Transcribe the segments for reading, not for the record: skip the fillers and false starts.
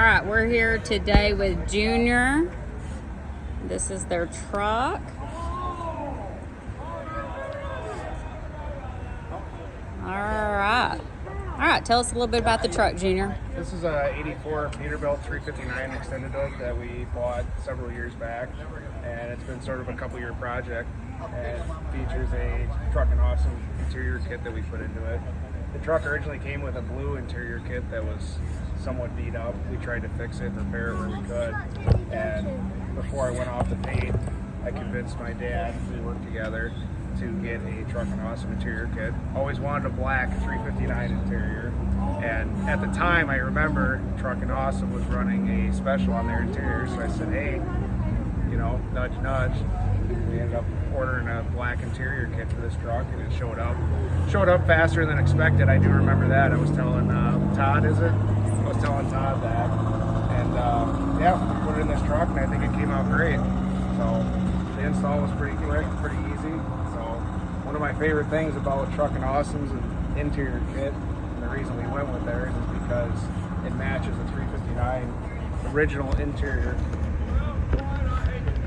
right, we're here today with Junior. This is their truck. All right, tell us a little bit about the truck, Junior. This is a 84 Peterbilt 359 extended hood that we bought several years back, and it's been sort of a couple-year project, and features a trucking awesome interior kit that we put into it. The truck originally came with a blue interior kit that was somewhat beat up. We tried to fix it and repair it where we could, and before I went off the paint, I convinced my dad, we worked together, to get a trucking awesome interior kit. Always wanted a black 359 interior, and at the time I remember Truckin' Awesome was running a special on their interior, so I said, hey, you know, nudge nudge. We ended up ordering a black interior kit for this truck, and it showed up faster than expected. I do remember that. I was telling Todd, I was telling Todd that, and yeah, we put it in this truck, and I think it came out great. So the install was pretty quick, pretty easy. One of my favorite things about Truckin' Awesome's interior kit, and the reason we went with theirs, is because it matches a 359 original interior.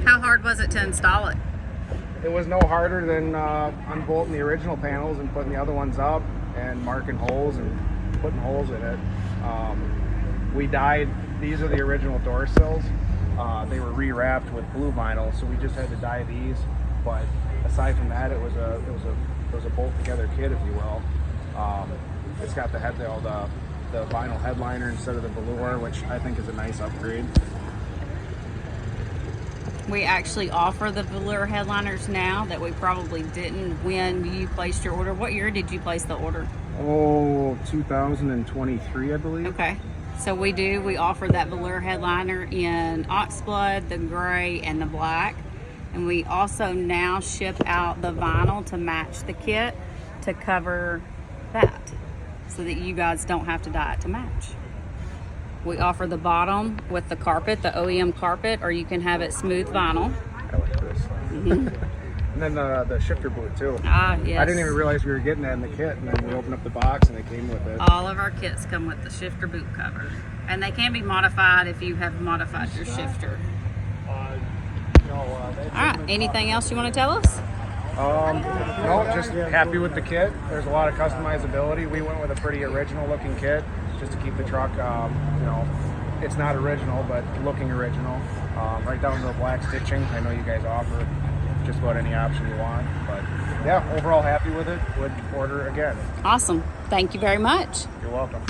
How hard was it to install it? It was no harder than unbolting the original panels and putting the other ones up and marking holes and putting holes in it. We dyed, these are the original door sills. They were rewrapped with blue vinyl, so we just had to dye these. But aside from that, it was a bolt together kit, if you will. It's got the vinyl headliner instead of the velour, which I think is a nice upgrade. We actually offer the velour headliners now that we probably didn't when you placed your order. What year did you place the order? Oh, 2023, I believe. Okay. So we offer that velour headliner in oxblood, the gray, and the black. And we also now ship out the vinyl to match the kit to cover that, so that you guys don't have to dye it to match. We offer the bottom with the carpet, the OEM carpet, or you can have it smooth vinyl. I like this. And then the shifter boot too. Ah, yes. I didn't even realize we were getting that in the kit, and then we opened up the box and it came with it. All of our kits come with the shifter boot cover. And they can be modified if you have modified your shifter. All right, anything else you want to tell us? No, just happy with the kit. There's a lot of customizability. We went with a pretty original looking kit just to keep the truck, you know, it's not original, but looking original. Right down to the black stitching. I know you guys offer just about any option you want, but yeah, overall happy with it. Would order again. Awesome. Thank you very much. You're welcome.